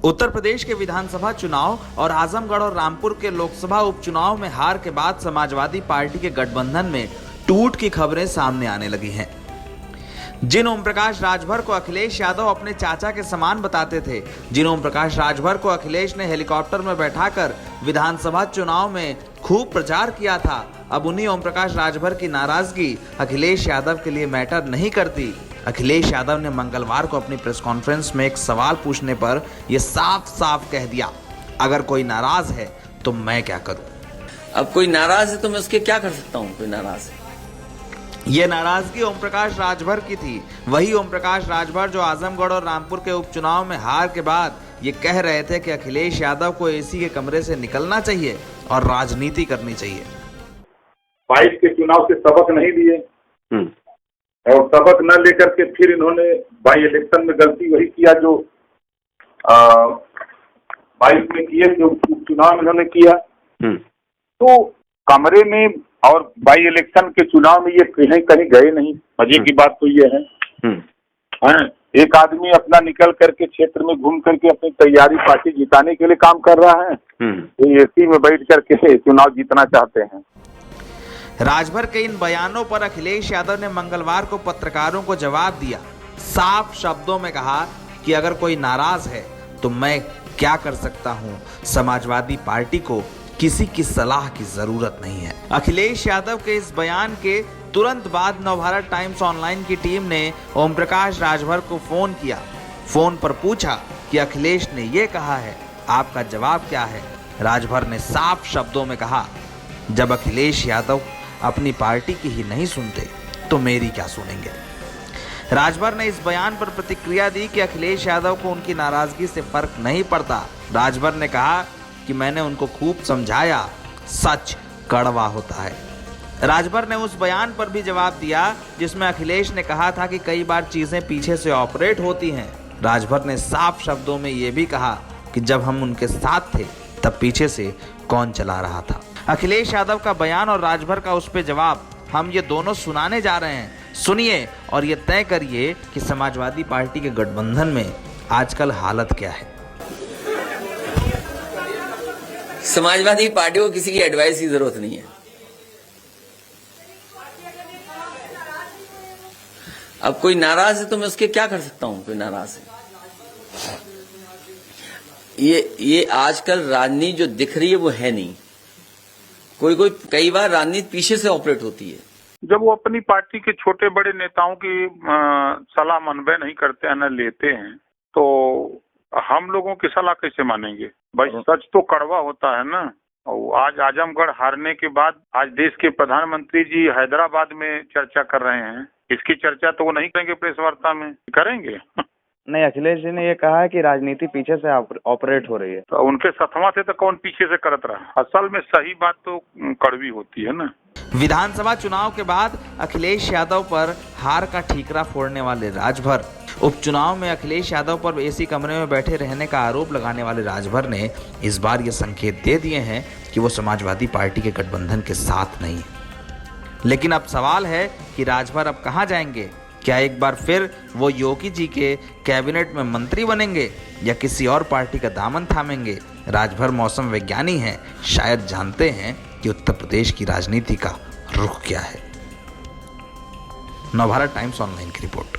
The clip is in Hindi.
उत्तर प्रदेश के विधानसभा चुनाव और आजमगढ़ और रामपुर के लोकसभा उपचुनाव में हार के बाद समाजवादी पार्टी के गठबंधन में टूट की खबरें सामने आने लगी हैं। जिन ओम प्रकाश राजभर को अखिलेश यादव अपने चाचा के समान बताते थे, जिन ओम प्रकाश राजभर को अखिलेश ने हेलीकॉप्टर में बैठाकर विधानसभा चुनाव में खूब प्रचार किया था, अब उन्हीं ओम प्रकाश राजभर की नाराजगी अखिलेश यादव के लिए मैटर नहीं करती। अखिलेश यादव ने मंगलवार को अपनी प्रेस कॉन्फ्रेंस में एक सवाल पूछने पर यह साफ साफ कह दिया, अगर कोई नाराज है तो मैं क्या करूं। अब कोई नाराज है तो मैं उसके क्या कर सकता हूं। कोई नाराज है, ये नाराजगी ओम प्रकाश राजभर की थी। वही ओम प्रकाश राजभर जो आजमगढ़ और रामपुर के उपचुनाव में हार के बाद ये कह रहे थे कि अखिलेश यादव को एसी के कमरे से निकलना चाहिए और राजनीति करनी चाहिए। 22 के चुनाव से सबक नहीं लिए और सबक न लेकर के फिर इन्होंने बाई इलेक्शन में गलती वही किया जो 22 में किए, जो उपचुनाव इन्होंने किया। तो कमरे में और बाई इलेक्शन के चुनाव में ये कहीं कहीं गए नहीं। मजे की बात तो ये है एक आदमी अपना निकल करके क्षेत्र में घूम करके अपनी तैयारी पार्टी जिताने के लिए काम कर रहा है, ये एसी में बैठ करके चुनाव जीतना चाहते हैं। राजभर के इन बयानों पर अखिलेश यादव ने मंगलवार को पत्रकारों को जवाब दिया। साफ शब्दों में कहा कि अगर कोई नाराज है तो मैं क्या कर सकता हूं, समाजवादी पार्टी को किसी की सलाह की जरूरत नहीं है। अखिलेश यादव के इस बयान के तुरंत बाद नवभारत टाइम्स ऑनलाइन की टीम ने ओम प्रकाश राजभर को फोन किया। फोन पर पूछा कि अखिलेश ने ये कहा है, आपका जवाब क्या है। राजभर ने साफ शब्दों में कहा, जब अखिलेश यादव अपनी पार्टी की ही नहीं सुनते तो मेरी क्या सुनेंगे। राजभर ने इस बयान पर प्रतिक्रिया दी कि अखिलेश यादव को उनकी नाराजगी से फर्क नहीं पड़ता। राजभर ने कहा कि मैंने उनको खूब समझाया, सच कड़वा होता है। राजभर ने उस बयान पर भी जवाब दिया जिसमें अखिलेश ने कहा था कि कई बार चीजें पीछे से ऑपरेट होती हैं। राजभर ने साफ शब्दों में यह भी कहा कि जब हम उनके साथ थे तब पीछे से कौन चला रहा था। अखिलेश यादव का बयान और राजभर का उस पर जवाब हम ये दोनों सुनाने जा रहे हैं। सुनिए और ये तय करिए कि समाजवादी पार्टी के गठबंधन में आजकल हालत क्या है। समाजवादी पार्टी को किसी की एडवाइस की जरूरत नहीं है। अब कोई नाराज है तो मैं उसके क्या कर सकता हूं। कोई नाराज है, ये आजकल राजनीति जो दिख रही है वो है नहीं। कोई कई बार राजनीति पीछे से ऑपरेट होती है। जब वो अपनी पार्टी के छोटे बड़े नेताओं की सलाह मनबे नहीं करते हैं, न लेते हैं, तो हम लोगों की सलाह कैसे मानेंगे भाई। सच तो कड़वा होता है ना। और आज आजमगढ़ हारने के बाद आज देश के प्रधानमंत्री जी हैदराबाद में चर्चा कर रहे हैं। इसकी चर्चा तो वो नहीं करेंगे, प्रेस वार्ता में करेंगे। नहीं, अखिलेश जी ने ये कहा है कि राजनीति पीछे से ऑपरेट हो रही है। तो उनके सतवा थे तो कौन पीछे से करत रहा। असल में सही बात तो कड़वी होती है ना। विधानसभा चुनाव के बाद अखिलेश यादव पर हार का ठीकरा फोड़ने वाले राजभर, उपचुनाव में अखिलेश यादव पर एसी कमरे में बैठे रहने का आरोप लगाने वाले राजभर ने इस बार ये संकेत दे दिए हैं कि वो समाजवादी पार्टी के गठबंधन के साथ नहीं है। लेकिन अब सवाल है कि राजभर अब कहां जाएंगे। क्या एक बार फिर वो योगी जी के कैबिनेट में मंत्री बनेंगे या किसी और पार्टी का दामन थामेंगे। राजभर मौसम वैज्ञानिक हैं, शायद जानते हैं कि उत्तर प्रदेश की राजनीति का रुख क्या है। नवभारत टाइम्स ऑनलाइन की रिपोर्ट।